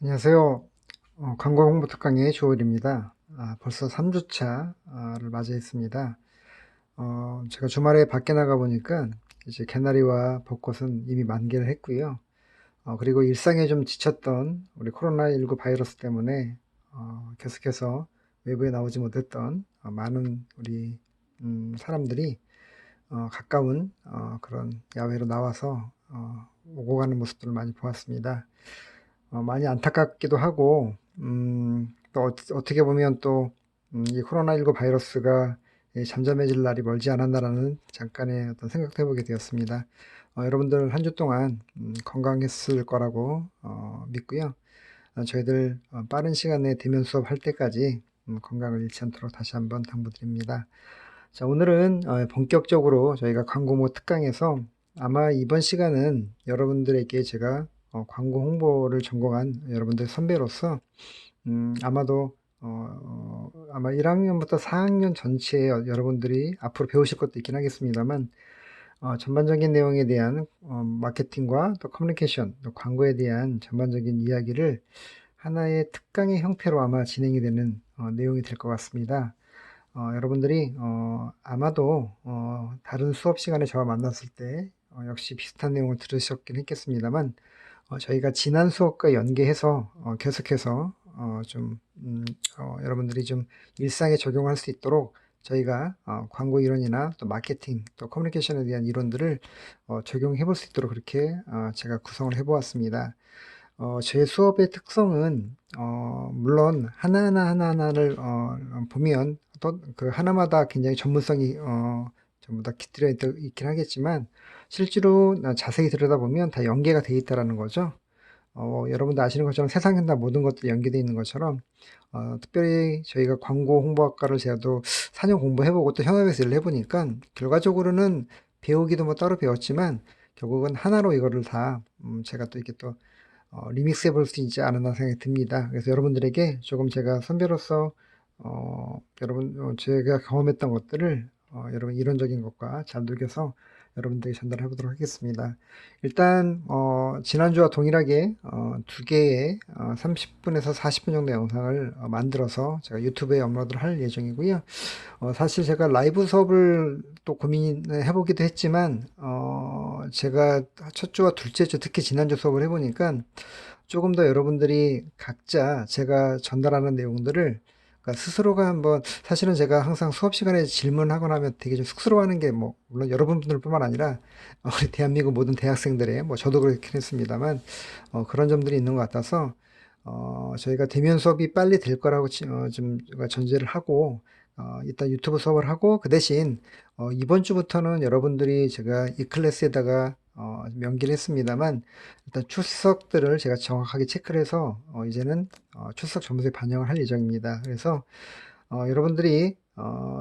안녕하세요. 광고 홍보 특강의 조일입니다. 벌써 3주차를 맞이했습니다. 제가 주말에 밖에 나가 보니까 이제 개나리와 벚꽃은 이미 만개를 했고요. 그리고 일상에 좀 지쳤던 우리 코로나19 바이러스 때문에 계속해서 외부에 나오지 못했던 많은 우리 사람들이 가까운 그런 야외로 나와서 오고 가는 모습들을 많이 보았습니다. 많이 안타깝기도 하고, 또 어떻게 보면 또, 이 코로나19 바이러스가 잠잠해질 날이 멀지 않았나라는 잠깐의 어떤 생각도 해보게 되었습니다. 여러분들 한 주 동안 건강했을 거라고 믿고요. 저희들 빠른 시간에 대면 수업할 때까지 건강을 잃지 않도록 다시 한번 당부드립니다. 자, 오늘은 본격적으로 저희가 광고모 특강에서 아마 이번 시간은 여러분들에게 제가 광고 홍보를 전공한 여러분들 선배로서 아마도 아마 1학년부터 4학년 전체에 여러분들이 앞으로 배우실 것도 있긴 하겠습니다만 전반적인 내용에 대한 마케팅과 또 커뮤니케이션, 또 광고에 대한 전반적인 이야기를 하나의 특강의 형태로 아마 진행이 되는 내용이 될 것 같습니다. 여러분들이 아마도 다른 수업 시간에 저와 만났을 때 역시 비슷한 내용을 들으셨긴 했겠습니다만 저희가 지난 수업과 연계해서 계속해서 여러분들이 좀 일상에 적용할 수 있도록 저희가 광고 이론이나 또 마케팅 또 커뮤니케이션에 대한 이론들을 적용해 볼 수 있도록 그렇게 제가 구성을 해 보았습니다. 제 수업의 특성은 물론 하나하나를 보면 또 그 하나마다 굉장히 전문성이 전부 다 깃들여 있긴 하겠지만 실제로 자세히 들여다보면 다 연계가 되어 있다라는 거죠. 여러분도 아시는 것처럼 세상에 다 모든 것들이 연계되어 있는 것처럼 특별히 저희가 광고 홍보학과를 제가도 4년 공부해보고 또 현업에서 일을 해보니까 결과적으로는 배우기도 뭐 따로 배웠지만 결국은 하나로 이거를 다 제가 또 이렇게 또 리믹스 해볼 수 있지 않았나 생각이 듭니다. 그래서 여러분들에게 조금 제가 선배로서 제가 경험했던 것들을 여러분 이론적인 것과 잘 녹여서 여러분들에게 전달해 보도록 하겠습니다. 일단 지난주와 동일하게 두 개의 30분에서 40분 정도 영상을 만들어서 제가 유튜브에 업로드를 할 예정이고요. 사실 제가 라이브 수업을 또 고민해 보기도 했지만 제가 첫 주와 둘째 주 특히 지난주 수업을 해보니까 조금 더 여러분들이 각자 제가 전달하는 내용들을 그러니까 스스로가 한번 사실은 제가 항상 수업 시간에 질문하거나 하면 되게 좀 쑥스러워하는 게 뭐 물론 여러분들뿐만 아니라 우리 대한민국 모든 대학생들의 뭐 저도 그렇긴 했습니다만 그런 점들이 있는 것 같아서 저희가 대면 수업이 빨리 될 거라고 좀 전제를 하고 일단 유튜브 수업을 하고 그 대신 이번 주부터는 여러분들이 제가 이 클래스에다가 명기를 했습니다만 일단 출석들을 제가 정확하게 체크를 해서 이제는 출석 점수에 반영을 할 예정입니다. 그래서 여러분들이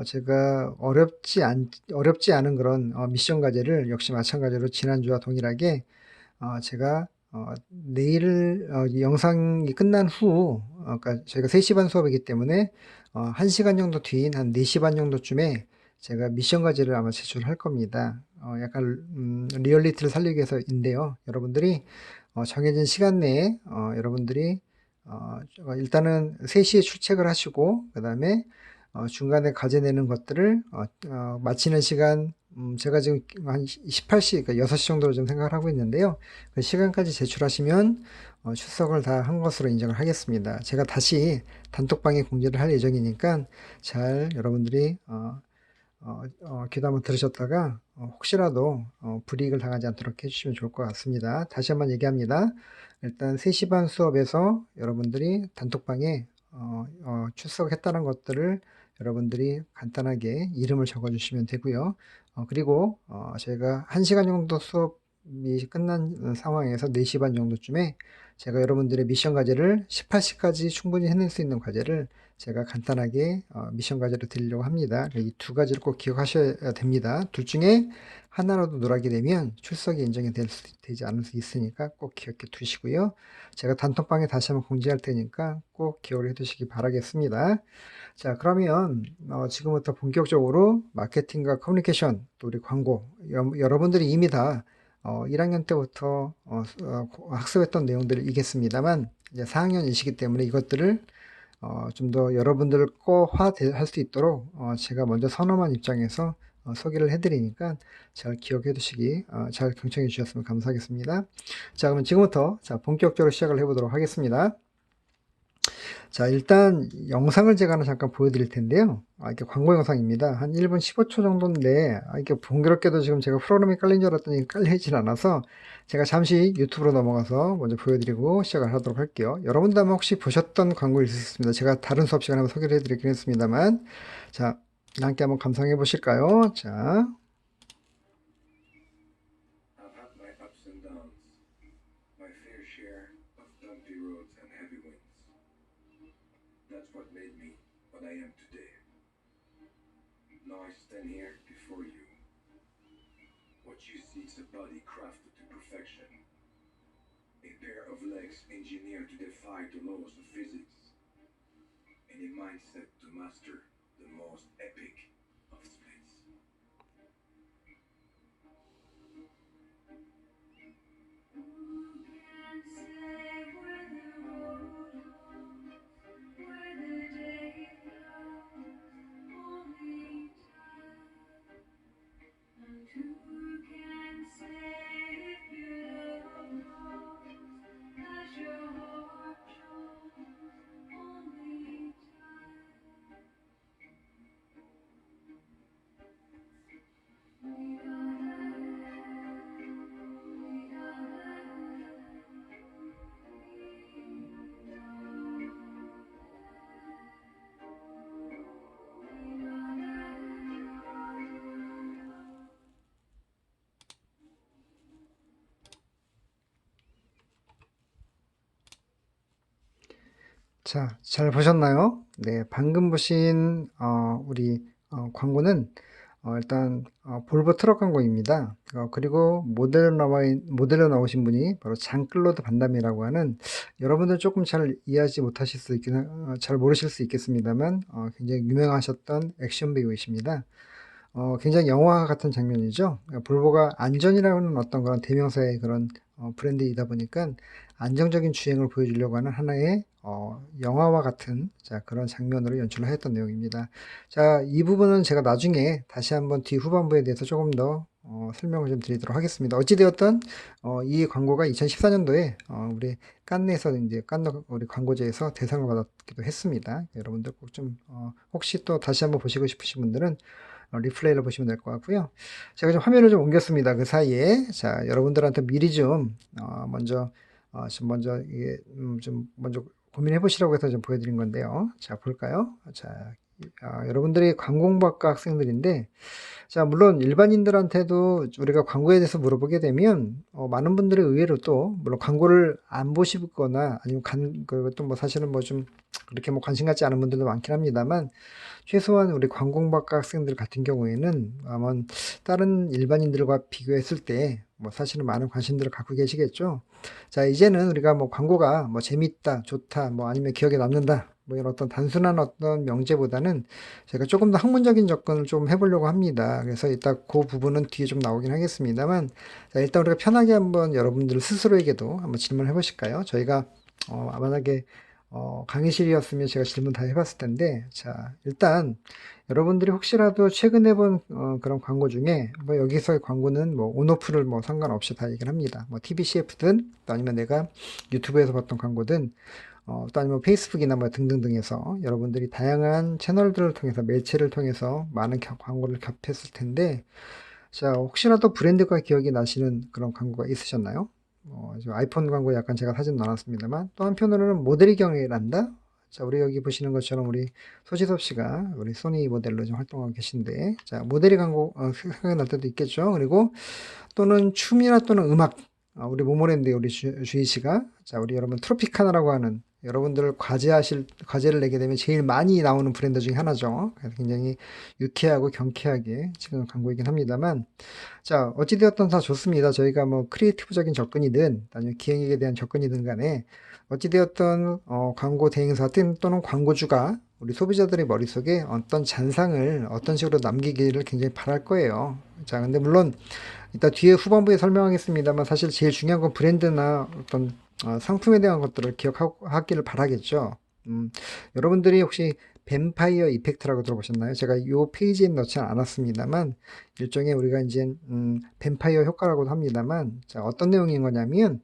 제가 어렵지 않은 그런 미션 과제를 역시 마찬가지로 지난주와 동일하게 제가 내일 이 영상이 끝난 후 그러니까 저희가 3시 반 수업이기 때문에 1시간 정도 뒤인 한 4시 반 정도쯤에 제가 미션 과제를 아마 제출할 겁니다. 약간 리얼리티를 살리기 위해서인데요. 여러분들이 정해진 시간 내에 여러분들이 일단은 3시에 출첵을 하시고 그 다음에 중간에 과제 내는 것들을 마치는 시간 제가 지금 한 18시, 그러니까 6시 정도로 좀 생각을 하고 있는데요. 그 시간까지 제출하시면 출석을 다 한 것으로 인정을 하겠습니다. 제가 다시 단톡방에 공지를 할 예정이니까 잘 여러분들이 귀담아 한번 들으셨다가 혹시라도 불이익을 당하지 않도록 해주시면 좋을 것 같습니다. 다시 한번 얘기합니다. 일단 3시 반 수업에서 여러분들이 단톡방에 출석했다는 것들을 여러분들이 간단하게 이름을 적어주시면 되고요. 그리고 저희가 1시간 정도 수업이 끝난 상황에서 4시 반 정도쯤에 제가 여러분들의 미션 과제를 18시까지 충분히 해낼 수 있는 과제를 제가 간단하게 미션 과제로 드리려고 합니다. 이 두 가지를 꼭 기억하셔야 됩니다. 둘 중에 하나라도 누락이 되면 출석이 인정이 되지 않을 수 있으니까 꼭 기억해 두시고요. 제가 단톡방에 다시 한번 공지할 테니까 꼭 기억을 해 두시기 바라겠습니다. 자, 그러면 지금부터 본격적으로 마케팅과 커뮤니케이션, 또 우리 광고, 여러분들이 이미 다 1학년 때부터 학습했던 내용들이겠습니다만 이제 4학년이시기 때문에 이것들을 좀 더 여러분들 거화할 수 있도록 제가 먼저 선험한 입장에서 소개를 해드리니까 잘 기억해 두시기, 잘 경청해 주셨으면 감사하겠습니다. 자, 그러면 지금부터 자, 본격적으로 시작을 해보도록 하겠습니다. 자, 일단 영상을 제가 하나 잠깐 보여드릴 텐데요. 이게 광고 영상입니다. 한 1분 15초 정도인데, 이게 공교롭게도 지금 제가 프로그램이 깔린 줄 알았더니 깔리진 않아서 제가 잠시 유튜브로 넘어가서 먼저 보여드리고 시작을 하도록 할게요. 여러분도 아마 혹시 보셨던 광고일 수 있습니다. 제가 다른 수업 시간에 한번 소개를 해드리긴 했습니다만, 자, 함께 한번 감상해 보실까요? 자. I've had my ups and downs, my fair share of bumpy roads and heavy winds. That's what made me what I am today. Now I stand here before you. What you see is a body crafted to perfection, a pair of legs engineered to defy the laws of physics, and a mindset to master the most epic of splits. 자, 잘 보셨나요? 네, 방금 보신 우리 광고는 일단 볼보 트럭 광고입니다. 그리고 모델로 나오신 분이 바로 장클로드 반담이라고 하는, 여러분들 조금 잘 이해하지 못하실 수 잘 모르실 수 있겠습니다만 굉장히 유명하셨던 액션 배우이십니다. 굉장히 영화 같은 장면이죠. 볼보가 안전이라는 어떤 그런 대명사의 그런 브랜드이다 보니까 안정적인 주행을 보여주려고 하는 하나의 영화와 같은 그런 장면으로 연출을 했던 내용입니다. 자, 이 부분은 제가 나중에 다시 한번 뒤 후반부에 대해서 조금 더 설명을 좀 드리도록 하겠습니다. 어찌되었던 이 광고가 2014년도에 우리 깐느에서 이제 깐느 우리 광고제에서 대상을 받았기도 했습니다. 여러분들 꼭 좀 혹시 또 다시 한번 보시고 싶으신 분들은 리플레이를 보시면 될 것 같고요. 제가 좀 화면을 좀 옮겼습니다. 그 사이에 자, 여러분들한테 미리 좀 먼저 이게 좀 먼저 고민해 보시라고 해서 좀 보여드린 건데요. 자, 볼까요? 자, 여러분들이 관공학과 학생들인데, 자, 물론 일반인들한테도 우리가 광고에 대해서 물어보게 되면 많은 분들이 의외로 또 물론 광고를 안 보시거나 아니면 또 뭐 사실은 뭐 좀 그렇게 뭐 관심 갖지 않은 분들도 많긴 합니다만, 최소한 우리 관공학과 학생들 같은 경우에는 아마 다른 일반인들과 비교했을 때 뭐 사실은 많은 관심들을 갖고 계시겠죠. 자, 이제는 우리가 뭐 광고가 뭐 재밌다, 좋다, 뭐 아니면 기억에 남는다, 뭐 이런 어떤 단순한 어떤 명제보다는 제가 조금 더 학문적인 접근을 좀 해보려고 합니다. 그래서 이따 그 부분은 뒤에 좀 나오긴 하겠습니다만, 자, 일단 우리가 편하게 한번 여러분들 스스로에게도 한번 질문을 해보실까요? 저희가 만약에 강의실이었으면 제가 질문 다 해봤을 텐데, 자, 일단 여러분들이 혹시라도 최근에 본 그런 광고 중에 뭐 여기서의 광고는 뭐 온오프를 뭐 상관없이 다 얘기를 합니다. 뭐 TBCF든 또 아니면 내가 유튜브에서 봤던 광고든 또 아니면 페이스북이나 뭐 등등등에서 여러분들이 다양한 채널들을 통해서 매체를 통해서 많은 광고를 접했을 텐데, 자, 혹시라도 브랜드가 기억이 나시는 그런 광고가 있으셨나요? 아이폰 광고 약간 제가 사진 넣어놨습니다만, 또 한편으로는 모델이 경애란다. 자, 우리 여기 보시는 것처럼 우리 소지섭 씨가 우리 소니 모델로 좀 활동하고 계신데, 자, 모델이 광고 생각이 날 때도 있겠죠. 그리고 또는 춤이나 또는 음악, 우리 모모랜드 우리 주희 씨가, 자, 우리 여러분 트로피카나라고 하는, 여러분들 과제를 내게 되면 제일 많이 나오는 브랜드 중에 하나죠. 그래서 굉장히 유쾌하고 경쾌하게 지금 광고이긴 합니다만, 자, 어찌되었든 다 좋습니다. 저희가 뭐 크리에이티브적인 접근이든 아니면 기획에 대한 접근이든 간에 어찌되었든 광고 대행사 또는 광고주가 우리 소비자들의 머릿속에 어떤 잔상을 어떤 식으로 남기기를 굉장히 바랄 거예요. 자, 근데 물론 이따 뒤에 후반부에 설명하겠습니다만 사실 제일 중요한 건 브랜드나 어떤 상품에 대한 것들을 기억하기를 바라겠죠. 여러분들이 혹시 뱀파이어 이펙트라고 들어보셨나요? 제가 이 페이지에 넣지 않았습니다만 일종의 우리가 이제 뱀파이어 효과라고도 합니다만 자, 어떤 내용인 거냐면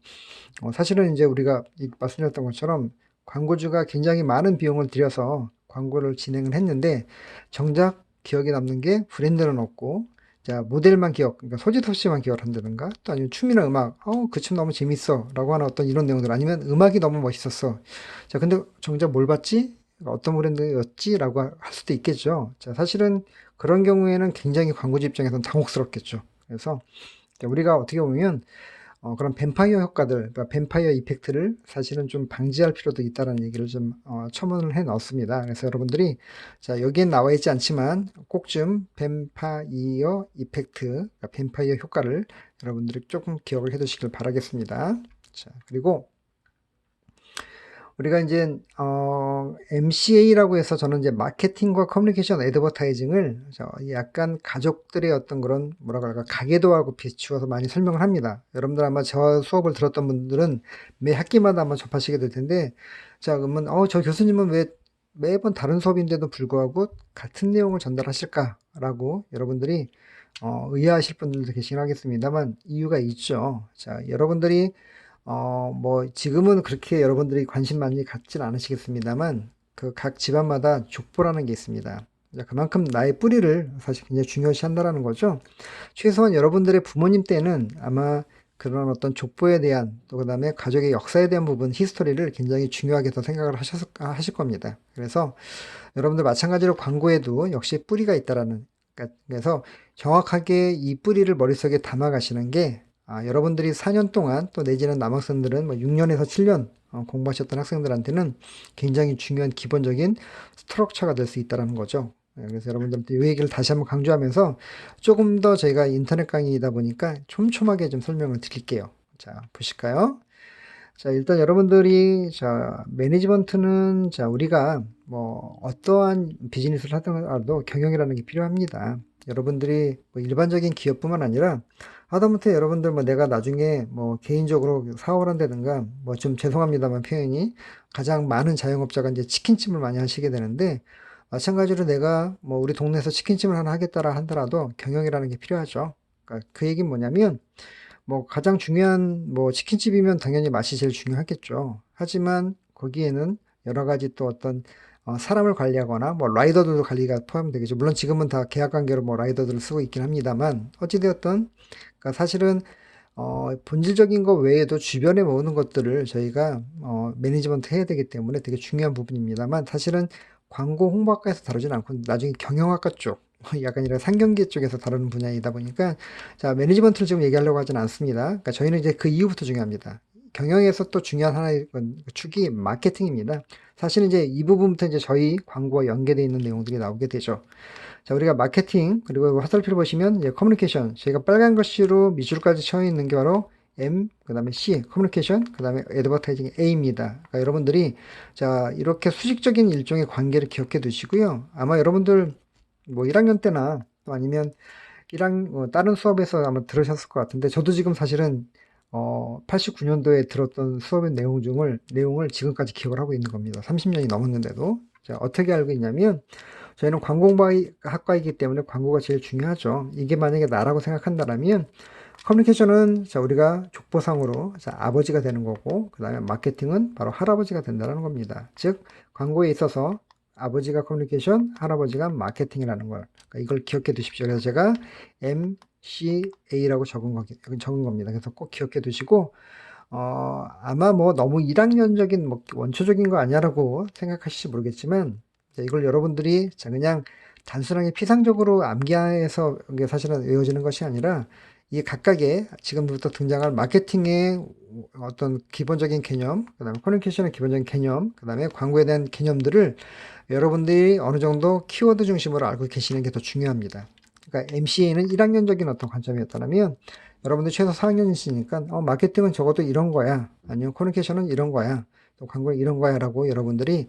사실은 이제 우리가 말씀드렸던 것처럼 광고주가 굉장히 많은 비용을 들여서 광고를 진행을 했는데 정작 기억에 남는 게 브랜드는 없고 자 모델만 그러니까 소지섭 씨만 기억을 한다든가 또 아니면 춤이나 음악 그 춤 너무 재밌어 라고 하는 어떤 이런 내용들 아니면 음악이 너무 멋있었어 자 근데 정작 뭘 봤지? 어떤 브랜드였지? 라고 할 수도 있겠죠. 자 사실은 그런 경우에는 굉장히 광고주 입장에서는 당혹스럽겠죠. 그래서 우리가 어떻게 보면 그런 뱀파이어 효과들, 그러니까 뱀파이어 이펙트를 사실은 좀 방지할 필요도 있다는 얘기를 좀 첨언을 해 넣었습니다. 그래서 여러분들이 자 여기엔 나와 있지 않지만 꼭 좀 뱀파이어 이펙트, 그러니까 뱀파이어 효과를 여러분들이 조금 기억을 해 두시길 바라겠습니다. 자 그리고 우리가 이제 MCA라고 해서 저는 이제 마케팅과 커뮤니케이션 애드버타이징을 약간 가족들의 어떤 그런 뭐라 그럴까 가계도하고 비추어서 많이 설명을 합니다. 여러분들 아마 저 수업을 들었던 분들은 매 학기마다 아마 접하시게 될 텐데 자 그러면 저 교수님은 왜 매번 다른 수업인데도 불구하고 같은 내용을 전달하실까라고 여러분들이 의아하실 분들도 계시긴 하겠습니다만 이유가 있죠. 자 여러분들이 뭐 지금은 그렇게 여러분들이 관심 많이 갖진 않으시겠습니다만 그 각 집안마다 족보라는 게 있습니다. 그만큼 나의 뿌리를 사실 굉장히 중요시한다라는 거죠. 최소한 여러분들의 부모님 때는 아마 그런 어떤 족보에 대한 또 그다음에 가족의 역사에 대한 부분 히스토리를 굉장히 중요하게 더 생각을 하실 겁니다. 그래서 여러분들 마찬가지로 광고에도 역시 뿌리가 있다라는 그래서 정확하게 이 뿌리를 머릿속에 담아 가시는 게 여러분들이 4년 동안 또 내지는 남학생들은 뭐 6년에서 7년 공부하셨던 학생들한테는 굉장히 중요한 기본적인 스트럭처가 될 수 있다는 거죠. 그래서 여러분들한테 이 얘기를 다시 한번 강조하면서 조금 더 저희가 인터넷 강의이다 보니까 촘촘하게 좀 설명을 드릴게요. 자, 보실까요? 자, 일단 여러분들이, 자, 매니지먼트는, 자, 우리가 뭐, 어떠한 비즈니스를 하더라도 경영이라는 게 필요합니다. 여러분들이 뭐 일반적인 기업뿐만 아니라, 하다못해 여러분들 뭐 내가 나중에 뭐 개인적으로 사업을 한다든가, 뭐 좀 죄송합니다만 표현이, 가장 많은 자영업자가 이제 치킨집을 많이 하시게 되는데, 마찬가지로 내가 뭐 우리 동네에서 치킨집을 하나 하겠다라 하더라도 경영이라는 게 필요하죠. 그러니까 그 얘기는 뭐냐면, 뭐 가장 중요한 뭐 치킨집이면 당연히 맛이 제일 중요하겠죠. 하지만 거기에는 여러 가지 또 어떤 사람을 관리하거나 뭐 라이더들도 관리가 포함되겠죠. 물론 지금은 다 계약 관계로 뭐 라이더들을 쓰고 있긴 합니다만 어찌되었든 그러니까 사실은 본질적인 것 외에도 주변에 모으는 것들을 저희가 매니지먼트 해야 되기 때문에 되게 중요한 부분입니다만 사실은 광고 홍보학과에서 다루진 않고 나중에 경영학과 쪽 약간 이런 상경계 쪽에서 다루는 분야이다 보니까 자 매니지먼트를 지금 얘기하려고 하진 않습니다. 그러니까 저희는 이제 그 이후부터 중요합니다. 경영에서 또 중요한 하나의 축이 마케팅입니다. 사실은 이제 이 부분부터 이제 저희 광고와 연계되어 있는 내용들이 나오게 되죠. 자, 우리가 마케팅, 그리고 화살표를 보시면 이제 커뮤니케이션, 저희가 빨간 글씨로 밑줄까지 쳐 있는 게 바로 M, 그 다음에 C, 커뮤니케이션, 그 다음에 애드버타이징 A입니다. 그러니까 여러분들이 자, 이렇게 수직적인 일종의 관계를 기억해 두시고요. 아마 여러분들 뭐 1학년 때나 또 아니면 다른 수업에서 아마 들으셨을 것 같은데, 저도 지금 사실은 89년도에 들었던 수업의 내용을 지금까지 기억을 하고 있는 겁니다. 30년이 넘었는데도. 자, 어떻게 알고 있냐면, 저희는 광고학과이기 때문에 광고가 제일 중요하죠. 이게 만약에 나라고 생각한다면, 커뮤니케이션은 자, 우리가 족보상으로 자, 아버지가 되는 거고, 그 다음에 마케팅은 바로 할아버지가 된다는 겁니다. 즉, 광고에 있어서 아버지가 커뮤니케이션, 할아버지가 마케팅이라는 걸. 그러니까 이걸 기억해 두십시오. 그래서 제가 MCA라고 적은 겁니다. 그래서 꼭 기억해 두시고, 아마 뭐 너무 1학년적인 뭐 원초적인 거 아니야라고 생각하실지 모르겠지만, 이걸 여러분들이 자, 그냥 단순하게 피상적으로 암기해서 이게 사실은 외워지는 것이 아니라, 이 각각의 지금부터 등장할 마케팅의 어떤 기본적인 개념, 그 다음에 커뮤니케이션의 기본적인 개념, 그 다음에 광고에 대한 개념들을 여러분들이 어느 정도 키워드 중심으로 알고 계시는 게 더 중요합니다. 그러니까 MCA는 1학년적인 어떤 관점이었다면 여러분들 최소 4학년이시니까 마케팅은 적어도 이런 거야. 아니면 커뮤니케이션은 이런 거야. 또 광고는 이런 거야 라고 여러분들이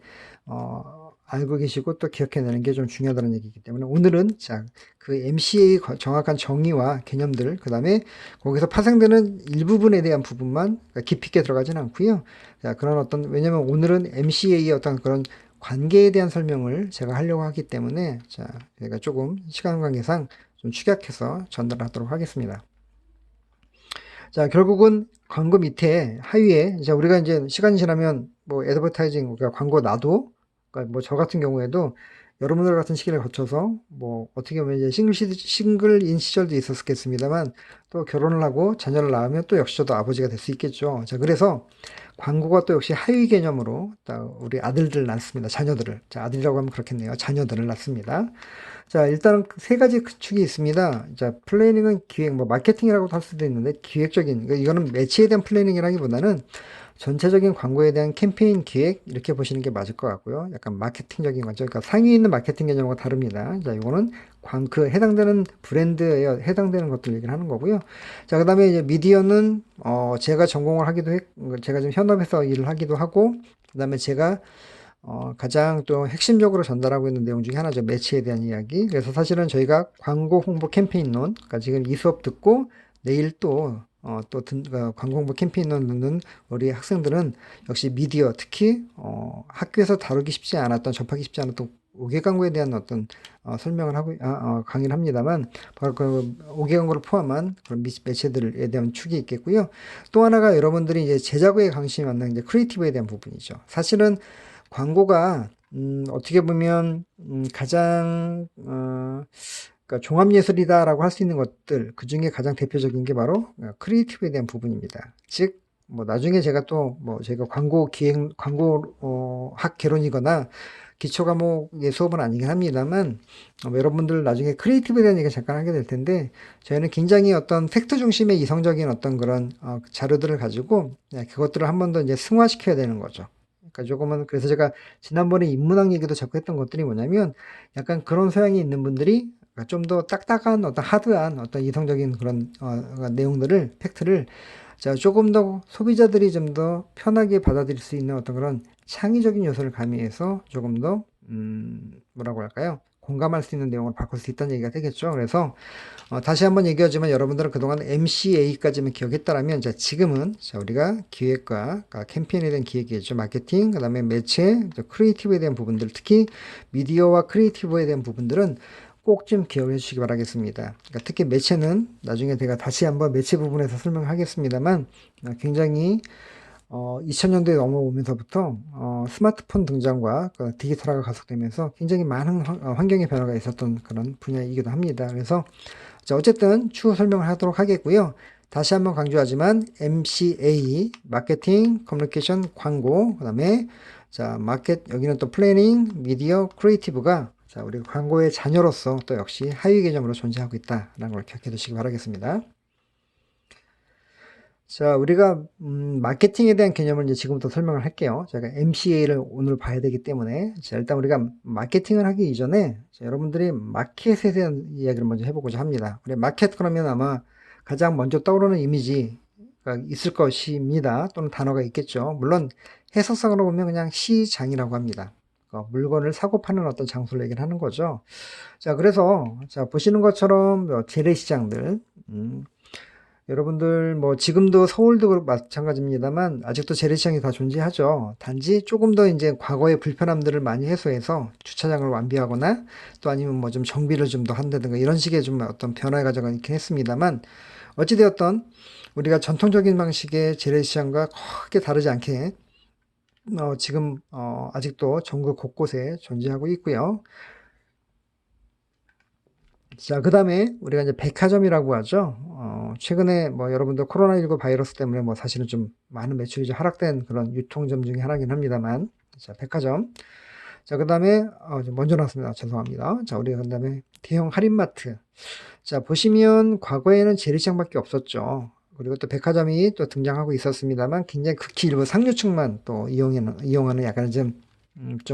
알고 계시고 또 기억해내는 게 좀 중요하다는 얘기이기 때문에 오늘은 자, 그 MCA의 정확한 정의와 개념들, 그 다음에 거기서 파생되는 일부분에 대한 부분만 깊이 있게 들어가지는 않고요. 자, 그런 어떤, 왜냐면 오늘은 MCA의 어떤 그런 관계에 대한 설명을 제가 하려고 하기 때문에 자, 제가 조금 시간 관계상 좀 축약해서 전달하도록 하겠습니다. 자, 결국은 광고 밑에 하위에 이제 우리가 이제 시간이 지나면 뭐 애드버타이징, 그러니까 광고 나도, 그러니까 뭐 저 같은 경우에도 여러분들 같은 시기를 거쳐서 뭐 어떻게 보면 이제 싱글인 시절도 있었겠습니다만 또 결혼을 하고 자녀를 낳으면 또 역시 저도 아버지가 될 수 있겠죠. 자, 그래서 광고가 또 역시 하위 개념으로 우리 아들들 낳습니다. 자녀들을. 자, 아들이라고 하면 그렇겠네요. 자녀들을 낳습니다. 자, 일단은 세 가지 축이 있습니다. 자, 플래닝은 기획, 뭐, 마케팅이라고도 할 수도 있는데, 기획적인, 그러니까 이거는 매체에 대한 플래닝이라기보다는 전체적인 광고에 대한 캠페인 기획, 이렇게 보시는 게 맞을 것 같고요. 약간 마케팅적인 거죠. 그러니까 상위 있는 마케팅 개념과 다릅니다. 자, 이거는 그 해당되는 브랜드에 해당되는 것들 얘기를 하는 거고요. 자, 그 다음에 이제 미디어는, 제가 전공을 하기도 제가 지금 현업에서 일을 하기도 하고, 그 다음에 제가 가장 또 핵심적으로 전달하고 있는 내용 중에 하나죠. 매체에 대한 이야기. 그래서 사실은 저희가 광고 홍보 캠페인론, 그러니까 지금 이 수업 듣고 내일 또, 광고 홍보 캠페인론 듣는 우리 학생들은 역시 미디어, 특히, 학교에서 다루기 쉽지 않았던, 접하기 쉽지 않았던 5개 광고에 대한 어떤, 설명을 하고, 강의를 합니다만, 바로 그 5개 광고를 포함한 그런 매체들에 대한 축이 있겠고요. 또 하나가 여러분들이 이제 제작에 관심이 많는 이제 크리에이티브에 대한 부분이죠. 사실은 광고가 어떻게 보면 가장 그러니까 종합예술이다라고 할 수 있는 것들 그 중에 가장 대표적인 게 바로 크리에이티브에 대한 부분입니다. 즉, 뭐 나중에 제가 또 뭐 제가 광고 학개론이거나 기초 과목의 수업은 아니긴 합니다만 여러분들 나중에 크리에이티브에 대한 얘기 잠깐 하게 될 텐데 저희는 굉장히 어떤 팩트 중심의 이성적인 어떤 그런 자료들을 가지고 그것들을 한 번 더 이제 승화시켜야 되는 거죠. 그러니까 조금은 그래서 제가 지난번에 인문학 얘기도 자꾸 했던 것들이 뭐냐면 약간 그런 소양이 있는 분들이 좀 더 딱딱한 어떤 하드한 어떤 이성적인 그런 내용들을 팩트를 자 조금 더 소비자들이 좀 더 편하게 받아들일 수 있는 어떤 그런 창의적인 요소를 가미해서 조금 더 뭐라고 할까요? 공감할 수 있는 내용으로 바꿀 수 있다는 얘기가 되겠죠. 그래서 다시 한번 얘기하지만 여러분들은 그동안 MCA까지만 기억했다라면 자, 지금은 자, 우리가 기획과 캠페인에 대한 기획이죠. 마케팅, 그 다음에 매체, 크리에이티브에 대한 부분들, 특히 미디어와 크리에이티브에 대한 부분들은 꼭 좀 기억해 주시기 바라겠습니다. 그러니까 특히 매체는 나중에 제가 다시 한번 매체 부분에서 설명하겠습경만 굉장히 2000년대에 넘어오면서부터 스마트폰 등장과 그 디지털화가 가속되면서 굉장히 많은 환경의 변화가 있었던 그런 분야이기도 합니다. 그래서 자, 어쨌든 추후 설명을 하도록 하겠고요. 다시 한번 강조하지만 MCA, 마케팅, 커뮤니케이션, 광고, 그 다음에 자, 여기는 또 플래닝, 미디어, 크리에이티브가 자, 우리 광고의 자녀로서 또 역시 하위 개념으로 존재하고 있다라는 걸 기억해 두시기 바라겠습니다. 자, 우리가 마케팅에 대한 개념을 이제 지금부터 설명을 할게요. 제가 MCA를 오늘 봐야 되기 때문에 자, 일단 우리가 마케팅을 하기 이전에 자, 여러분들이 마켓에 대한 이야기를 먼저 해보고자 합니다. 우리 마켓 그러면 아마 가장 먼저 떠오르는 이미지가 있을 것입니다. 또는 단어가 있겠죠. 물론 해석상으로 보면 그냥 시장이라고 합니다. 물건을 사고 파는 어떤 장소를 얘기를 하는 거죠. 자, 그래서 자 보시는 것처럼 재래시장들 여러분들 뭐 지금도 서울도 마찬가지입니다만 아직도 재래시장이 다 존재하죠. 단지 조금 더 이제 과거의 불편함들을 많이 해소해서 주차장을 완비하거나 또 아니면 뭐 좀 정비를 좀 더 한다든가 이런 식의 좀 어떤 변화의 과정이 있긴 했습니다만 어찌되었던 우리가 전통적인 방식의 재래시장과 크게 다르지 않게 지금 아직도 전국 곳곳에 존재하고 있고요. 자, 그 다음에 우리가 이제 백화점이라고 하죠. 최근에 뭐 여러분들 코로나19 바이러스 때문에 뭐 사실은 좀 많은 매출이 좀 하락된 그런 유통점 중에 하나긴 합니다만. 자, 백화점. 자, 그 다음에, 먼저 나왔습니다. 죄송합니다. 자, 우리가 그 다음에 대형 할인마트. 자, 보시면 과거에는 재래시장밖에 없었죠. 그리고 또 백화점이 또 등장하고 있었습니다만 굉장히 극히 일부 상류층만 또 이용하는 약간 좀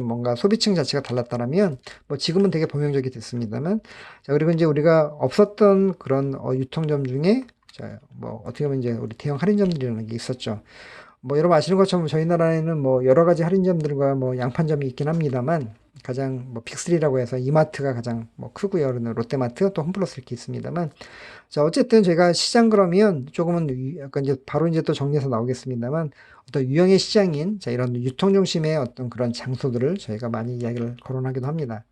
뭔가 소비층 자체가 달랐다면 뭐 지금은 되게 범용적이 됐습니다만 자 그리고 이제 우리가 없었던 그런 유통점 중에 자 뭐 어떻게 보면 이제 우리 대형 할인점들이라는 게 있었죠. 뭐 여러분 아시는 것처럼 저희 나라에는 뭐 여러 가지 할인점들과 뭐 양판점이 있긴 합니다만 가장 뭐 빅3라고 해서 이마트가 가장 뭐 크고요. 그러면 롯데마트 또 홈플러스 이렇게 있습니다만, 자, 어쨌든 저희가 시장 그러면 조금은 약간 이제 바로 이제 또 정리해서 나오겠습니다만, 어떤 유형의 시장인 자, 이런 유통 중심의 어떤 그런 장소들을 저희가 많이 이야기를 거론하기도 합니다.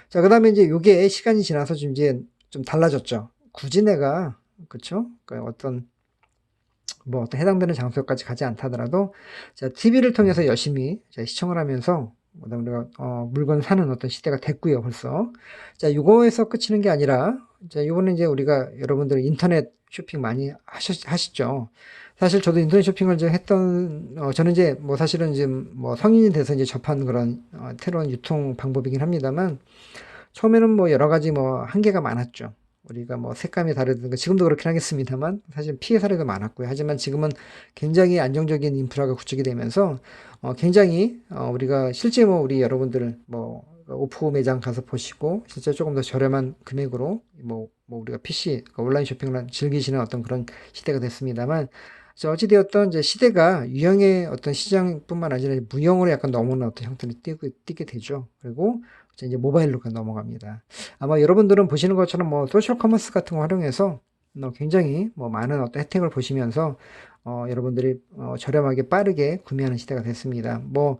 자, 그다음에 이제 요게 시간이 지나서 좀 이제 좀 달라졌죠. 굳이 내가 그쵸? 그러니까 어떤 뭐 어떤 해당되는 장소까지 가지 않다 하더라도 자, TV를 통해서 열심히 자, 시청을 하면서 그다음에 우리가 물건 사는 어떤 시대가 됐고요, 벌써. 자, 요거에서 끝이는 게 아니라 자, 요거는 이제 우리가 여러분들 인터넷 쇼핑 많이 하시죠. 사실 저도 인터넷 쇼핑을 이제 했던 저는 이제 뭐 사실은 이제 뭐 성인이 돼서 이제 접한 그런 새로운 유통 방법이긴 합니다만 처음에는 뭐 여러 가지 뭐 한계가 많았죠. 우리가 뭐 색감이 다르든가 지금도 그렇긴 하겠습니다만 사실 피해 사례도 많았고요. 하지만 지금은 굉장히 안정적인 인프라가 구축이 되면서 굉장히 우리가 실제 뭐 우리 여러분들 뭐 오프 매장 가서 보시고 실제 조금 더 저렴한 금액으로 뭐 우리가 PC 그러니까 온라인 쇼핑을 즐기시는 어떤 그런 시대가 됐습니다만 자, 어찌되었던 이제 시대가 유형의 어떤 시장뿐만 아니라 무형으로 약간 넘어오는 어떤 형태를 띠게 되죠. 그리고 이제 모바일로 넘어갑니다. 아마 여러분들은 보시는 것처럼 뭐 소셜 커머스 같은 거 활용해서 굉장히 뭐 많은 어떤 혜택을 보시면서 여러분들이 저렴하게 빠르게 구매하는 시대가 됐습니다. 뭐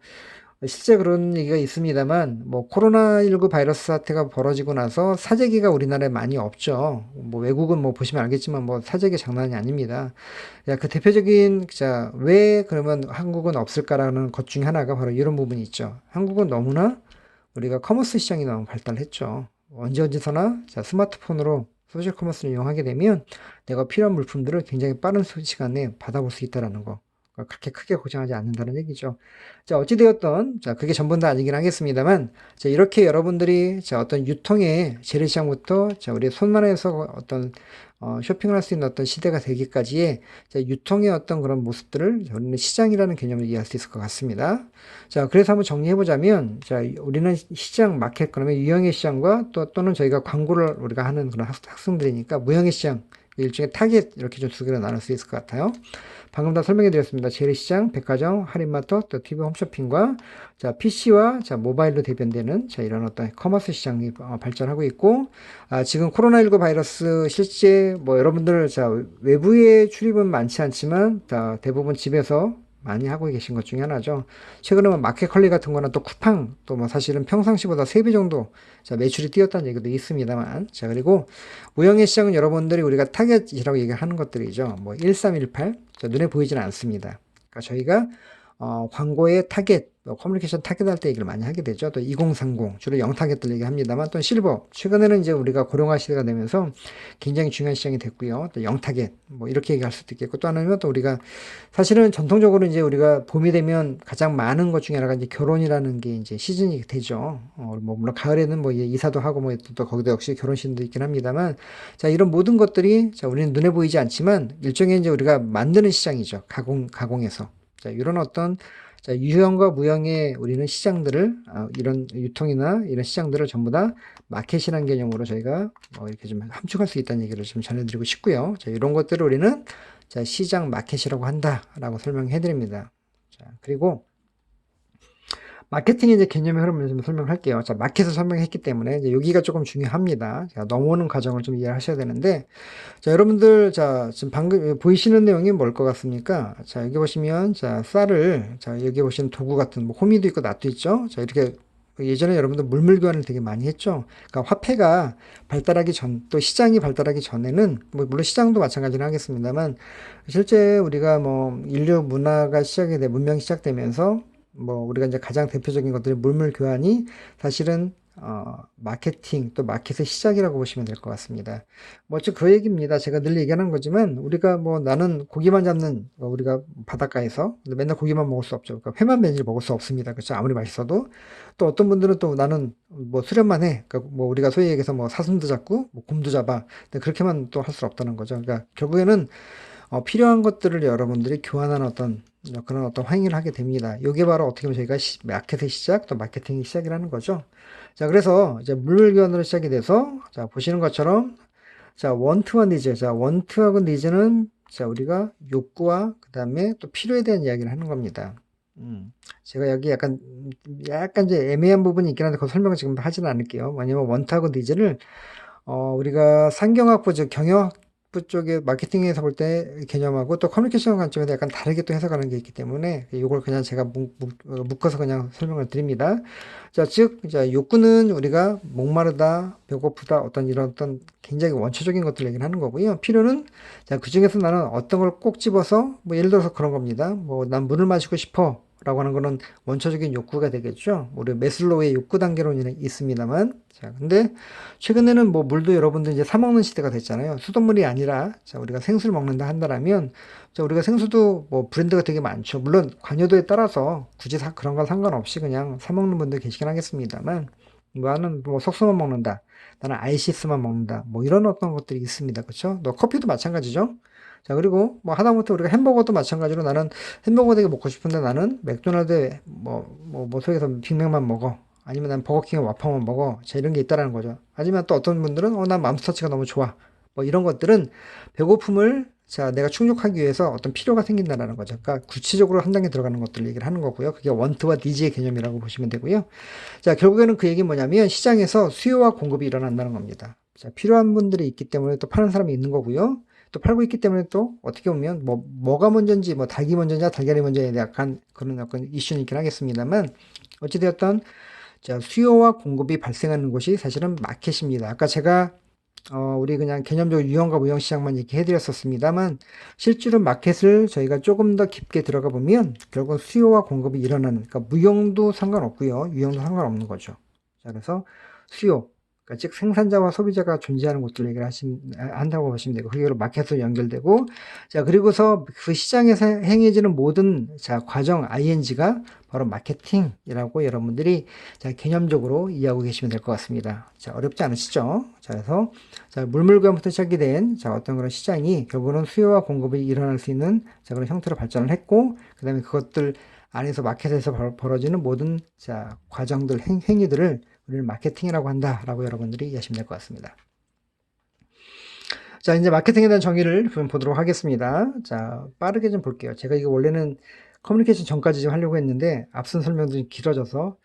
실제 그런 얘기가 있습니다만 뭐 코로나19 바이러스 사태가 벌어지고 나서 사재기가 우리나라에 많이 없죠. 뭐 외국은 뭐 보시면 알겠지만 뭐 사재기 장난이 아닙니다. 야, 그 대표적인 자, 왜 그러면 한국은 없을까라는 것 중에 하나가 바로 이런 부분이 있죠. 한국은 너무나 우리가 커머스 시장이 너무 발달했죠. 언제 어디서나 자, 스마트폰으로 소셜 커머스를 이용하게 되면 내가 필요한 물품들을 굉장히 빠른 시간에 받아볼 수 있다는 거. 그러니까 그렇게 크게 고생하지 않는다는 얘기죠. 자, 어찌되었던, 자, 그게 전부는 다 아니긴 하겠습니다만, 자, 이렇게 여러분들이, 자, 어떤 유통의 재래시장부터, 자, 우리 손만해서 어떤, 쇼핑을 할 수 있는 어떤 시대가 되기까지의, 자, 유통의 어떤 그런 모습들을 우리는 시장이라는 개념을 이해할 수 있을 것 같습니다. 자, 그래서 한번 정리해보자면, 자, 우리는 시장, 마켓, 그러면 유형의 시장과 또는 저희가 광고를 우리가 하는 그런 학생들이니까 무형의 시장, 일종의 타겟, 이렇게 좀 두 개로 나눌 수 있을 것 같아요. 방금 다 설명해 드렸습니다. 재래시장, 백화점, 할인마트, 또 TV 홈쇼핑과 자, PC와 자, 모바일로 대변되는 자, 이런 어떤 커머스 시장이 발전하고 있고 지금 코로나19 바이러스 실제 뭐 여러분들 자, 외부의 출입은 많지 않지만 자, 대부분 집에서 많이 하고 계신 것 중에 하나죠. 최근에 뭐 마켓컬리 같은 거는 또 쿠팡 또 뭐 사실은 평상시보다 3배 정도 자, 매출이 뛰었다는 얘기도 있습니다만 자, 그리고 무형의 시장은 여러분들이 우리가 타겟이라고 얘기하는 것들이죠. 뭐 1318, 자, 눈에 보이지는 않습니다. 그러니까 저희가 광고의 타겟, 커뮤니케이션 타겟 할 때 얘기를 많이 하게 되죠. 또 2030, 주로 0타겟들 얘기합니다만 또 실버, 최근에는 이제 우리가 고령화 시대가 되면서 굉장히 중요한 시장이 됐고요. 또 0타겟, 뭐 이렇게 얘기할 수도 있겠고 또 하나는 또 우리가 사실은 전통적으로 이제 우리가 봄이 되면 가장 많은 것 중에 하나가 이제 결혼이라는 게 이제 시즌이 되죠. 뭐 물론 가을에는 뭐 이사도 하고 뭐 또 거기도 역시 결혼 시즌도 있긴 합니다만 자, 이런 모든 것들이 자, 우리는 눈에 보이지 않지만 일종의 이제 우리가 만드는 시장이죠. 가공해서. 자, 이런 어떤 자, 유형과 무형의 우리는 시장들을 이런 유통이나 이런 시장들을 전부 다 마켓이라는 개념으로 저희가 이렇게 좀 함축할 수 있다는 얘기를 좀 전해드리고 싶고요. 자, 이런 것들을 우리는 자, 시장 마켓이라고 한다라고 설명해 드립니다. 자, 그리고 마케팅의 이제 개념의 흐름을 좀 설명할게요. 자, 마켓을 설명했기 때문에 이제 여기가 조금 중요합니다. 자, 넘어오는 과정을 좀 이해를 하셔야 되는데, 자, 여러분들, 자, 지금 방금 보이시는 내용이 뭘 것 같습니까? 자, 여기 보시면, 자, 쌀을, 자, 여기 보시는 도구 같은, 뭐, 호미도 있고 낫도 있죠? 자, 이렇게 예전에 여러분들 물물 교환을 되게 많이 했죠. 그러니까 화폐가 발달하기 전, 또 시장이 발달하기 전에는, 뭐, 물론 시장도 마찬가지로 하겠습니다만, 실제 우리가 뭐, 인류 문화가 문명이 시작되면서, 뭐 우리가 이제 가장 대표적인 것들이 물물 교환이 사실은 마케팅 또 마켓의 시작이라고 보시면 될 것 같습니다. 뭐 즉 그 얘기입니다. 제가 늘 얘기하는 거지만 우리가 뭐 나는 고기만 잡는 우리가 바닷가에서 맨날 고기만 먹을 수 없죠. 그러니까 회만 매일 먹을 수 없습니다. 그렇죠? 아무리 맛있어도 또 어떤 분들은 또 나는 뭐 수련만 해. 그러니까 뭐 우리가 소위 얘기해서 뭐 사슴도 잡고 뭐 곰도 잡아. 근데 그렇게만 또 할 수 없다는 거죠. 그러니까 결국에는 필요한 것들을 여러분들이 교환하는 어떤 그런 어떤 행위를 하게 됩니다. 이게 바로 어떻게 보면 저희가 마켓의 시작, 또 마케팅의 시작이라는 거죠. 자, 그래서 이제 물물 교환으로 시작이 돼서 자, 보시는 것처럼 자, 원트와 니즈. 자, 원트하고 니즈는 자, 우리가 욕구와 그다음에 또 필요에 대한 이야기를 하는 겁니다. 제가 여기 약간 이제 애매한 부분이 있긴 한데 그 설명을 지금 하지는 않을게요. 왜냐면 원트하고 니즈를 우리가 상경학부, 즉 경영학부 쪽에 마케팅에서 볼 때 개념하고 또 커뮤니케이션 관점에서 약간 다르게 또 해석하는 게 있기 때문에 이걸 그냥 제가 묶어서 그냥 설명을 드립니다. 자, 즉, 자, 욕구는 우리가 목마르다, 배고프다, 어떤 이런 어떤 굉장히 원초적인 것들 얘기를 하는 거고요. 필요는, 자, 그 중에서 나는 어떤 걸 꼭 집어서, 뭐, 예를 들어서 그런 겁니다. 뭐, 난 물을 마시고 싶어. 라고 하는 거는 원초적인 욕구가 되겠죠. 우리 메슬로우의 욕구 단계론이 있습니다만. 자, 근데 최근에는 뭐 물도 여러분들 이제 사 먹는 시대가 됐잖아요. 수돗물이 아니라, 자, 우리가 생수를 먹는다 한다라면, 자, 우리가 생수도 뭐 브랜드가 되게 많죠. 물론 관여도에 따라서 굳이 그런 건 상관없이 그냥 사 먹는 분들 계시긴 하겠습니다만, 나는 뭐 석소만 먹는다. 나는 아이시스만 먹는다. 뭐 이런 어떤 것들이 있습니다. 그렇죠? 너 커피도 마찬가지죠. 자, 그리고 뭐 하다못해 우리가 햄버거도 마찬가지로 나는 햄버거 되게 먹고 싶은데 나는 맥도날드 속에서 빅맥만 먹어. 아니면 난 버거킹의 와퍼만 먹어. 자, 이런 게 있다라는 거죠. 하지만 또 어떤 분들은, 난 맘스터치가 너무 좋아. 뭐 이런 것들은 배고픔을, 자, 내가 충족하기 위해서 어떤 필요가 생긴다라는 거죠. 그러니까 구체적으로 한 단계 들어가는 것들을 얘기를 하는 거고요. 그게 원트와 니즈의 개념이라고 보시면 되고요. 자, 결국에는 그 얘기는 뭐냐면 시장에서 수요와 공급이 일어난다는 겁니다. 자, 필요한 분들이 있기 때문에 또 파는 사람이 있는 거고요. 또 팔고 있기 때문에 또 어떻게 보면 뭐가 먼저인지 뭐 닭이 먼저냐 달걀이 먼저냐 약간 그런 약간 이슈는 있긴 하겠습니다만 어찌되었던 자, 수요와 공급이 발생하는 곳이 사실은 마켓입니다. 아까 제가 우리 그냥 개념적으로 유형과 무형 시장만 얘기해 드렸었습니다만 실제로 마켓을 저희가 조금 더 깊게 들어가 보면 결국 수요와 공급이 일어나는 그러니까 무형도 상관없고요. 유형도 상관없는 거죠. 자, 그래서 수요 그러니까 즉 생산자와 소비자가 존재하는 곳들 얘기를 한다고 보시면 되고 그게 바로 마켓으로 연결되고 자 그리고서 그 시장에서 행해지는 모든 자 과정 ing가 바로 마케팅이라고 여러분들이 자 개념적으로 이해하고 계시면 될 것 같습니다. 자 어렵지 않으시죠? 자 그래서 자 물물교환부터 시작이 된 자 어떤 그런 시장이 결국은 수요와 공급이 일어날 수 있는 자 그런 형태로 발전을 했고 그 다음에 그것들 안에서 마켓에서 벌어지는 모든 자 과정들 행위들을 우리는 마케팅이라고 한다라고 여러분들이 이해하시면 될 것 같습니다. 자, 이제 마케팅에 대한 정의를 좀 보도록 하겠습니다. 자, 빠르게 좀 볼게요. 제가 이거 원래는 커뮤니케이션 전까지 좀 하려고 했는데 앞선 설명도 좀 길어져서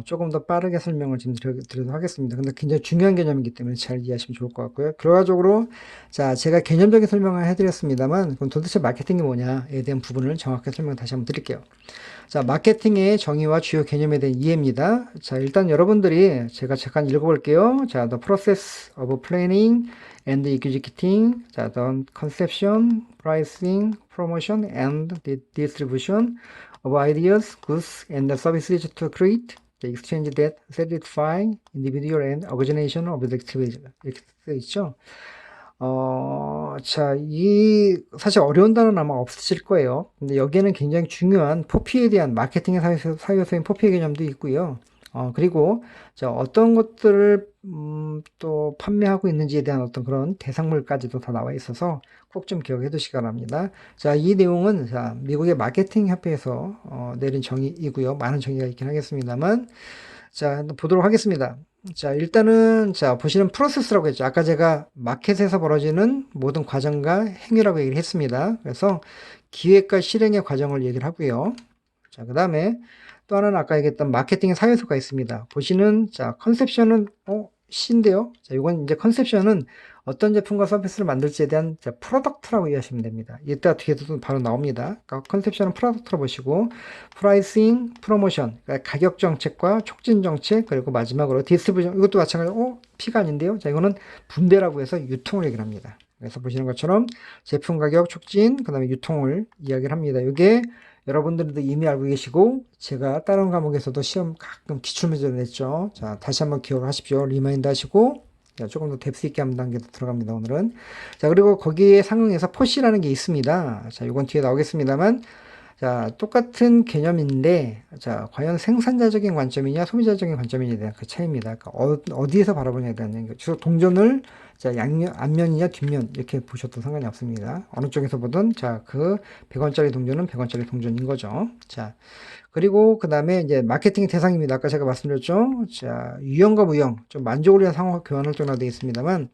조금 더 빠르게 설명을 지금 드리도록 하겠습니다. 근데 굉장히 중요한 개념이기 때문에 잘 이해하시면 좋을 것 같고요. 결과적으로 자, 제가 개념적인 설명을 해드렸습니다만 그럼 도대체 마케팅이 뭐냐에 대한 부분을 정확하게 설명 다시 한번 드릴게요. 자, 마케팅의 정의와 주요 개념에 대한 이해입니다. 자, 일단 여러분들이 제가 잠깐 읽어볼게요. 자, the process of planning and executing, 자, the conception, pricing, promotion, and the distribution of ideas, goods, and services to create the exchange that satisfy individual and organization objectives. 있죠. 자, 사실 어려운 단어는 아마 없으실 거예요. 근데 여기에는 굉장히 중요한 포피에 대한 마케팅의 사유서인 포피의 개념도 있고요. 그리고, 자, 어떤 것들을, 또 판매하고 있는지에 대한 어떤 그런 대상물까지도 다 나와 있어서 꼭 좀 기억해 두시기 바랍니다. 자, 이 내용은, 자, 미국의 마케팅 협회에서, 내린 정의이고요. 많은 정의가 있긴 하겠습니다만, 자, 한번 보도록 하겠습니다. 자, 일단은, 자, 보시는 프로세스라고 했죠. 아까 제가 마켓에서 벌어지는 모든 과정과 행위라고 얘기를 했습니다. 그래서 기획과 실행의 과정을 얘기를 하고요. 자, 그 다음에 또 하나는 아까 얘기했던 마케팅의 사요소가 있습니다. 보시는, 자, 컨셉션은, C인데요. 자, 이건 이제 컨셉션은 어떤 제품과 서비스를 만들지에 대한 자, 프로덕트라고 이해하시면 됩니다. 이따 뒤에도 바로 나옵니다. 그러니까 컨셉션은 프로덕트로 보시고, 프라이싱, 프로모션, 그러니까 가격 정책과 촉진 정책, 그리고 마지막으로 디스트리뷰션, 이것도 마찬가지로, P가 아닌데요. 자, 이거는 분배라고 해서 유통을 얘기를 합니다. 그래서 보시는 것처럼 제품 가격 촉진, 그 다음에 유통을 이야기를 합니다. 이게 여러분들도 이미 알고 계시고 제가 다른 과목에서도 시험 가끔 기출문제를 냈죠. 자, 다시 한번 기억을 하십시오. 리마인드 하시고 자, 조금 더 뎁스 있게 한 단계 더 들어갑니다. 오늘은. 자, 그리고 거기에 상응해서 포시라는 게 있습니다. 자, 이건 뒤에 나오겠습니다만 자, 똑같은 개념인데 자, 과연 생산자적인 관점이냐 소비자적인 관점이냐에 대한 그 차이입니다. 그러니까 어디에서 바라보냐에 대한 얘기죠. 동전을 자, 앞면이냐 뒷면 이렇게 보셔도 상관이 없습니다. 어느 쪽에서 보든 자, 그 100원짜리 동전은 100원짜리 동전인 거죠. 자, 그리고 그 다음에 이제 마케팅 대상입니다. 아까 제가 말씀드렸죠. 자, 유형과 무형, 좀 만족을 위한 상호 교환 활동이라고 되어 있습니다만,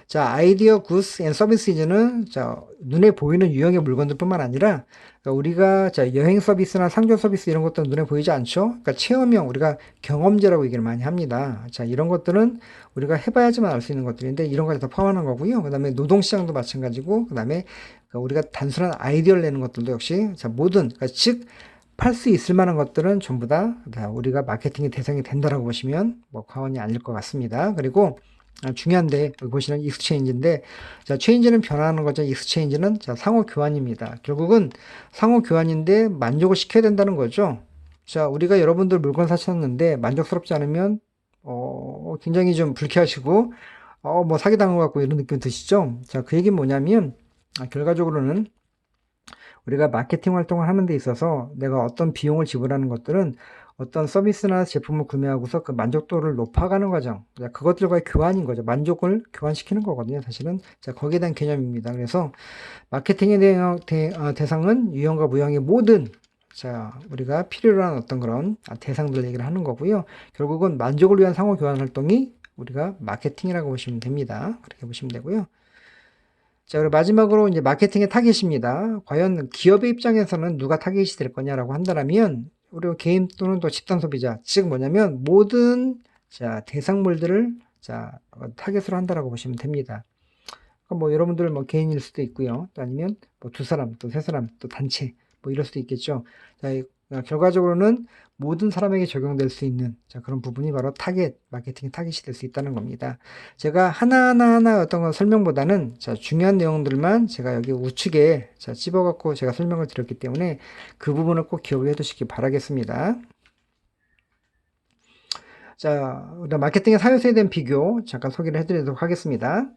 자, 아이디어, 구스 앤 서비스는 자, 눈에 보이는 유형의 물건들뿐만 아니라 그러니까 우리가 자, 여행 서비스나 상조 서비스 이런 것들은 눈에 보이지 않죠. 그러니까 체험형 우리가 경험제라고 얘기를 많이 합니다. 자, 이런 것들은 우리가 해봐야지만 알 수 있는 것들인데 이런 것들 다 포함하는 거고요. 그다음에 노동시장도 마찬가지고 그다음에 그러니까 우리가 단순한 아이디어를 내는 것들도 역시 자, 모든 그러니까 즉 팔 수 있을 만한 것들은 전부 다 우리가 마케팅의 대상이 된다라고 보시면 뭐 과언이 아닐 것 같습니다. 그리고 중요한데 여기 보시는 익스체인지인데 자 체인지는 변화하는 거죠. 익스체인지는 자 상호 교환입니다. 결국은 상호 교환인데 만족을 시켜야 된다는 거죠. 자 우리가 여러분들 물건 사셨는데 만족스럽지 않으면 굉장히 좀 불쾌하시고 뭐 사기당한 것 같고 이런 느낌 드시죠. 자 그 얘기는 뭐냐면 결과적으로는 우리가 마케팅 활동을 하는 데 있어서 내가 어떤 비용을 지불하는 것들은 어떤 서비스나 제품을 구매하고서 그 만족도를 높아가는 과정, 그것들과의 교환인 거죠. 만족을 교환시키는 거거든요. 사실은 자 거기에 대한 개념입니다. 그래서 마케팅의 대상은 유형과 무형의 모든 자 우리가 필요로 하는 어떤 그런 대상들 얘기를 하는 거고요. 결국은 만족을 위한 상호 교환 활동이 우리가 마케팅이라고 보시면 됩니다. 그렇게 보시면 되고요. 자, 그리고 마지막으로 이제 마케팅의 타겟입니다. 과연 기업의 입장에서는 누가 타겟이 될 거냐라고 한다면, 우리 개인 또는 또 집단 소비자, 즉 뭐냐면 모든 자 대상물들을 자 타겟으로 한다라고 보시면 됩니다. 그러니까 뭐 여러분들 뭐 개인일 수도 있고요, 또 아니면 뭐 두 사람, 또 세 사람, 또 단체 뭐 이럴 수도 있겠죠. 자, 결과적으로는 모든 사람에게 적용될 수 있는 자, 그런 부분이 바로 타겟, 마케팅 타겟이 될 수 있다는 겁니다. 제가 하나하나 어떤 건 설명보다는 자, 중요한 내용들만 제가 여기 우측에 자, 집어갖고 제가 설명을 드렸기 때문에 그 부분을 꼭 기억을 해두시기 바라겠습니다. 자, 마케팅의 사유세에 대한 비교 잠깐 소개를 해드리도록 하겠습니다.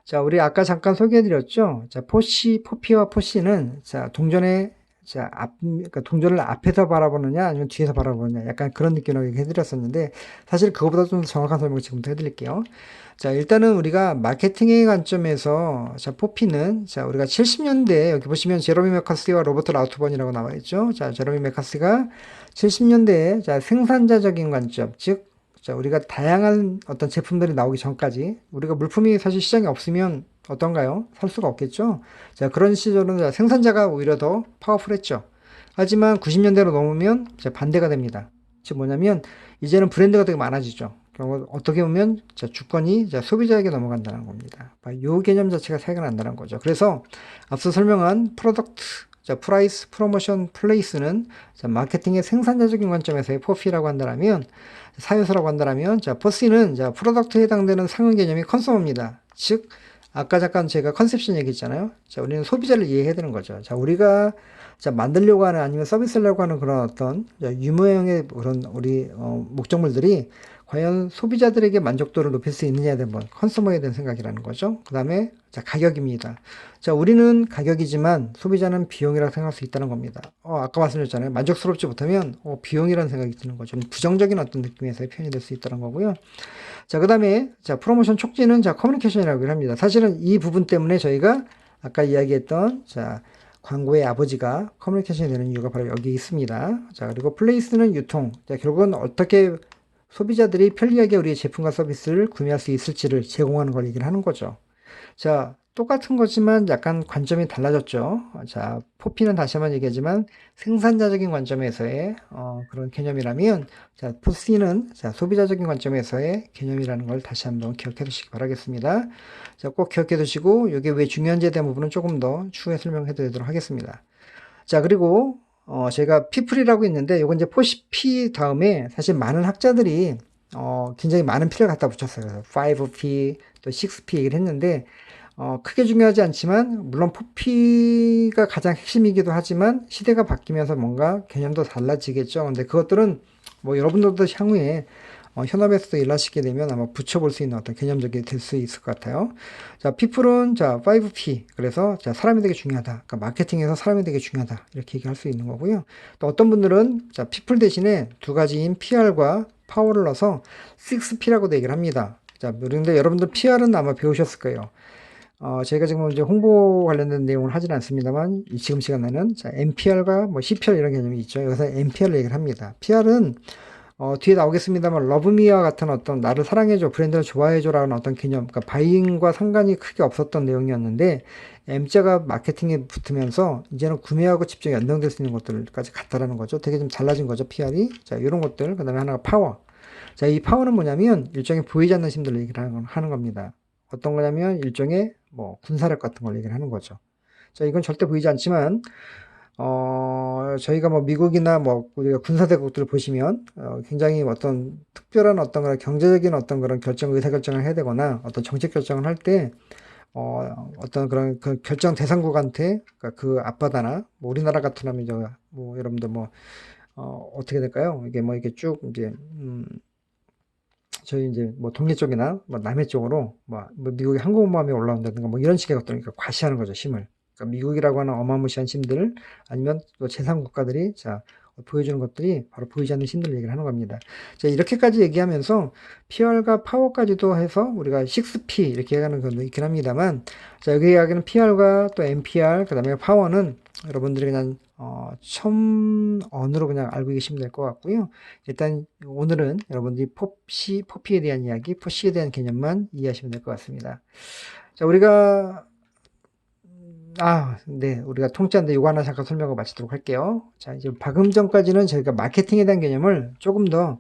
자, 우리 아까 잠깐 소개해드렸죠? 자, 포피와 포시는 자, 동전의 자, 그러니까 동전을 앞에서 바라보느냐 아니면 뒤에서 바라보느냐 약간 그런 느낌으로 해드렸었는데 사실 그거보다 좀 정확한 설명을 지금부터 해드릴게요. 자, 일단은 우리가 마케팅의 관점에서 자, 포피는 자, 우리가 70년대 여기 보시면 제로미 메카스와 로버트 라우트번이라고 나와 있죠. 자, 제로미 메카스가 70년대에 자, 생산자적인 관점, 즉 자, 우리가 다양한 어떤 제품들이 나오기 전까지 우리가 물품이 사실 시장에 없으면 어떤가요? 살 수가 없겠죠? 자, 그런 시절은 생산자가 오히려 더 파워풀했죠. 하지만 90년대로 넘으면 이제 반대가 됩니다. 즉 뭐냐면 이제는 브랜드가 되게 많아지죠. 결국 어떻게 보면 자, 주권이 자, 소비자에게 넘어간다는 겁니다. 이 개념 자체가 차이가 난다는 거죠. 그래서 앞서 설명한 프로덕트, 자, 프라이스, 프로모션, 플레이스는 자, 마케팅의 생산자적인 관점에서의 포피라고 한다면 사유서라고 한다면 자, 포시는 자, 프로덕트에 해당되는 상응 개념이 컨서머입니다. 즉 아까 잠깐 제가 컨셉션 얘기했잖아요. 자, 우리는 소비자를 이해해야 되는 거죠. 자, 우리가 자, 만들려고 하는 아니면 서비스를 하려고 하는 그런 어떤 자, 유무형의 그런 우리 목적물들이 과연 소비자들에게 만족도를 높일 수 있느냐에 대한 컨슈머에 대한 생각이라는 거죠. 그 다음에 자, 가격입니다. 자, 우리는 가격이지만 소비자는 비용이라고 생각할 수 있다는 겁니다. 아까 말씀드렸잖아요. 만족스럽지 못하면 비용이라는 생각이 드는 거죠. 부정적인 어떤 느낌에서의 표현이 될 수 있다는 거고요. 자, 그 다음에 자, 프로모션 촉진은 자, 커뮤니케이션이라고 합니다. 사실은 이 부분 때문에 저희가 아까 이야기했던 자, 광고의 아버지가 커뮤니케이션이 되는 이유가 바로 여기 있습니다. 자, 그리고 플레이스는 유통. 자, 결국은 어떻게 소비자들이 편리하게 우리의 제품과 서비스를 구매할 수 있을지를 제공하는 걸 얘기를 하는 거죠. 자, 똑같은 거지만 약간 관점이 달라졌죠. 자, 포피는 다시 한번 얘기하지만 생산자적인 관점에서의 그런 개념이라면 자, 포시는 자, 소비자적인 관점에서의 개념이라는 걸 다시 한번 기억해 두시기 바라겠습니다. 자, 꼭 기억해 두시고 이게 왜 중요한지에 대한 부분은 조금 더 추후에 설명해 드리도록 하겠습니다. 자, 그리고 제가 피플이라고 있는데 이건 이제 포시 다음에 사실 많은 학자들이 굉장히 많은 P를 갖다 붙였어요. 5P 또 6P 얘기를 했는데 크게 중요하지 않지만 물론 포피가 가장 핵심이기도 하지만 시대가 바뀌면서 뭔가 개념도 달라지겠죠. 근데 그것들은 뭐 여러분들도 향후에 현업에서도 일하시게 되면 아마 붙여볼 수 있는 어떤 개념적이 될 수 있을 것 같아요. 자, people은 자, 5P. 그래서 자, 사람이 되게 중요하다. 그러니까 마케팅에서 사람이 되게 중요하다. 이렇게 얘기할 수 있는 거고요. 또 어떤 분들은 자, people 대신에 두 가지인 PR과 파워를 넣어서 6P라고도 얘기를 합니다. 자, 그런데 여러분들 PR은 아마 배우셨을 거예요. 저희가 지금 이제 홍보 관련된 내용을 하진 않습니다만, 지금 시간에는, 자, MPR과 뭐 CPR 이런 개념이 있죠. 여기서 MPR을 얘기를 합니다. PR은, 뒤에 나오겠습니다만, 러브미와 같은 어떤 나를 사랑해줘, 브랜드를 좋아해줘라는 어떤 개념, 그러니까 바이잉과 상관이 크게 없었던 내용이었는데, M자가 마케팅에 붙으면서, 이제는 구매하고 직접 연동될 수 있는 것들까지 갔다라는 거죠. 되게 좀 달라진 거죠, PR이. 자, 이런 것들. 그 다음에 하나가 파워. 자, 이 파워는 뭐냐면, 일종의 보이지 않는 힘들을 얘기를 하는 겁니다. 어떤 거냐면 일종의 뭐 군사력 같은 걸 얘기를 하는 거죠. 자, 이건 절대 보이지 않지만 저희가 뭐 미국이나 뭐 우리가 군사대국들을 보시면 굉장히 어떤 특별한 어떤 그런 경제적인 어떤 그런 의사결정을 해야 되거나 어떤 정책 결정을 할 때 어떤 그런 그 결정 대상국한테 그러니까 그 앞바다나 뭐 우리나라 같으면 뭐 여러분들 뭐 어떻게 될까요? 이게 뭐 이게 쭉 이제 저희 이제 뭐 동해 쪽이나 뭐 남해 쪽으로 뭐 미국의 항공모함이 올라온다든가 뭐 이런 식의 것들, 그러니까 과시하는 거죠, 힘을. 그러니까 미국이라고 하는 어마무시한 힘들, 아니면 또 제3 국가들이 자 보여주는 것들이 바로 보이지 않는 힘들을 얘기를 하는 겁니다. 자, 이렇게까지 얘기하면서 PR과 파워까지도 해서 우리가 6P 이렇게 얘기하는 것도 있긴 합니다만, 자, 여기 이야기는 PR과 또 MPR, 그다음에 파워는 여러분들이 그냥 첨언으로 그냥 알고 계시면 될 것 같고요. 일단 오늘은 여러분들이 포피에 대한 이야기, 포시에 대한 개념만 이해하시면 될 것 같습니다. 자, 네, 우리가 통째인데 이거 하나 잠깐 설명하고 마치도록 할게요. 자, 이제 방금 전까지는 저희가 마케팅에 대한 개념을 조금 더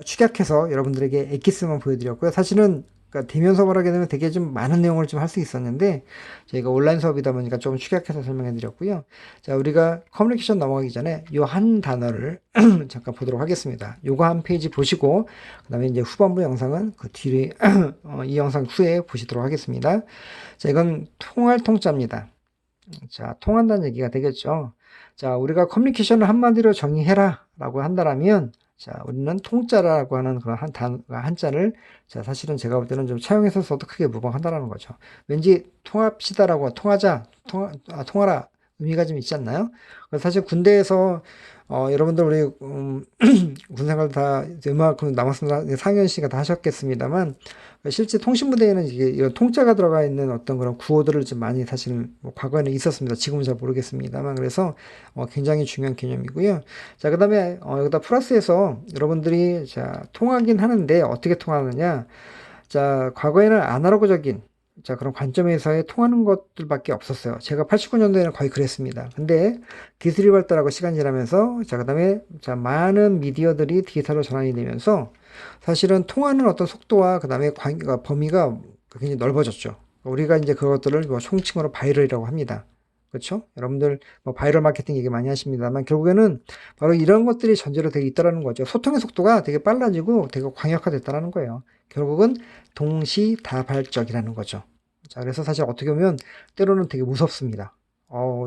축약해서 여러분들에게 엑기스만 보여드렸고요. 사실은 그러니까 대면 수업을 하게 되면 되게 좀 많은 내용을 좀 할 수 있었는데 저희가 온라인 수업이다 보니까 좀 축약해서 설명해 드렸고요. 자, 우리가 커뮤니케이션 넘어가기 전에 요 한 단어를 잠깐 보도록 하겠습니다. 요거 한 페이지 보시고 그다음에 이제 후반부 영상은 그 뒤에 이 영상 후에 보시도록 하겠습니다. 자, 이건 통할 통자입니다. 자, 통한다는 얘기가 되겠죠. 자, 우리가 커뮤니케이션을 한마디로 정의해라 라고 한다면, 자, 우리는 통자라고 하는 그런 한자를, 자, 사실은 제가 볼 때는 좀 차용해서 써도 크게 무방한다라는 거죠. 왠지 통합시다라고, 통하라 의미가 좀 있지 않나요? 그래서 사실 군대에서, 여러분들 우리, 군생활 다, 음악, 남학생 상현 씨가 다 하셨겠습니다만, 실제 통신부대에는 이게 이런 통자가 들어가 있는 어떤 그런 구호들을 좀 많이 사실은 뭐 과거에는 있었습니다. 지금은 잘 모르겠습니다만 그래서 굉장히 중요한 개념이고요. 자, 그다음에 여기다 플러스해서 여러분들이 자 통하긴 하는데 어떻게 통하느냐? 자, 과거에는 아날로그적인 자 그런 관점에서의 통하는 것들밖에 없었어요. 제가 89년도에는 거의 그랬습니다. 근데 기술이 발달하고 시간이 지나면서 자 그다음에 자 많은 미디어들이 디지털로 전환이 되면서 사실은 통하는 어떤 속도와 그다음에 그러니까 범위가 굉장히 넓어졌죠. 우리가 이제 그것들을 뭐 총칭으로 바이럴이라고 합니다. 그렇죠? 여러분들 뭐 바이럴 마케팅 얘기 많이 하십니다만 결국에는 바로 이런 것들이 전제로 되어 있다라는 거죠. 소통의 속도가 되게 빨라지고 되게 광역화됐다라는 거예요. 결국은 동시다발적이라는 거죠. 자, 그래서 사실 어떻게 보면 때로는 되게 무섭습니다.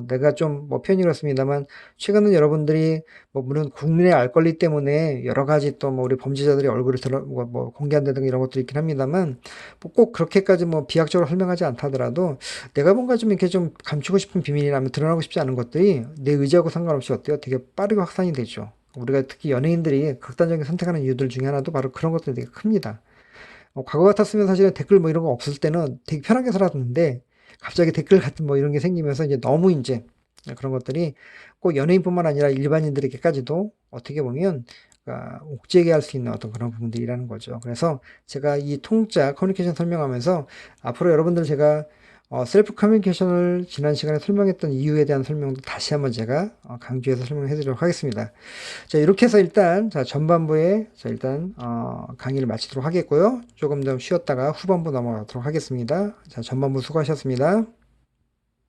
내가 좀 뭐 표현이 그렇습니다만 최근은 여러분들이 뭐 물론 국민의 알 권리 때문에 여러 가지 또 뭐 우리 범죄자들이 얼굴을 뭐 공개한다든가 이런 것도 있긴 합니다만 뭐꼭 그렇게까지 뭐 비약적으로 설명하지 않다더라도 내가 뭔가 좀 이렇게 좀 감추고 싶은 비밀이라면 드러나고 싶지 않은 것들이 내 의지하고 상관없이 어때요? 되게 빠르게 확산이 되죠. 우리가 특히 연예인들이 극단적인 선택하는 이유들 중에 하나도 바로 그런 것들이 되게 큽니다. 과거 같았으면 사실은 댓글 뭐 이런 거 없을 때는 되게 편하게 살았는데 갑자기 댓글 같은 뭐 이런 게 생기면서 이제 너무 이제 그런 것들이 꼭 연예인뿐만 아니라 일반인들에게까지도 어떻게 보면 옥죄게 할 수 있는 어떤 그런 부분들이라는 거죠. 그래서 제가 이 통짜 커뮤니케이션 설명하면서 앞으로 여러분들 제가 셀프 커뮤니케이션을 지난 시간에 설명했던 이유에 대한 설명도 다시 한번 제가 강조해서 설명해 드리도록 하겠습니다. 자, 이렇게 해서 일단 자, 전반부에 자, 일단 강의를 마치도록 하겠고요. 조금 더 쉬었다가 후반부 넘어가도록 하겠습니다. 자, 전반부 수고하셨습니다.